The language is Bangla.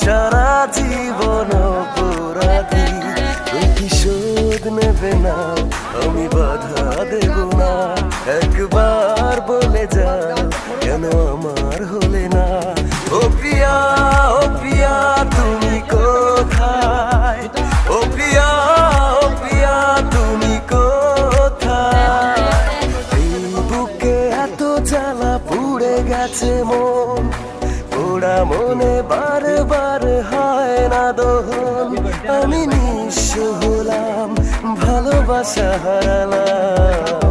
সারা জীবন অপরাধী। প্রতিশোধ নেবে না, আমি বাধা দেব না। একবার বলে যাও কেন আমার হলে না। ও প্রিয়া, ও প্রিয়া তুমি কোথায়? ও প্রিয়া, ও প্রিয়া তুমি কোথায়? এই বুকে এত জ্বালা পুড়ে গেছে মন, পোড়া মনে বারবার হয় না দহন। আমি নিঃস্ব হলাম, ভালোবাসা হারালাম।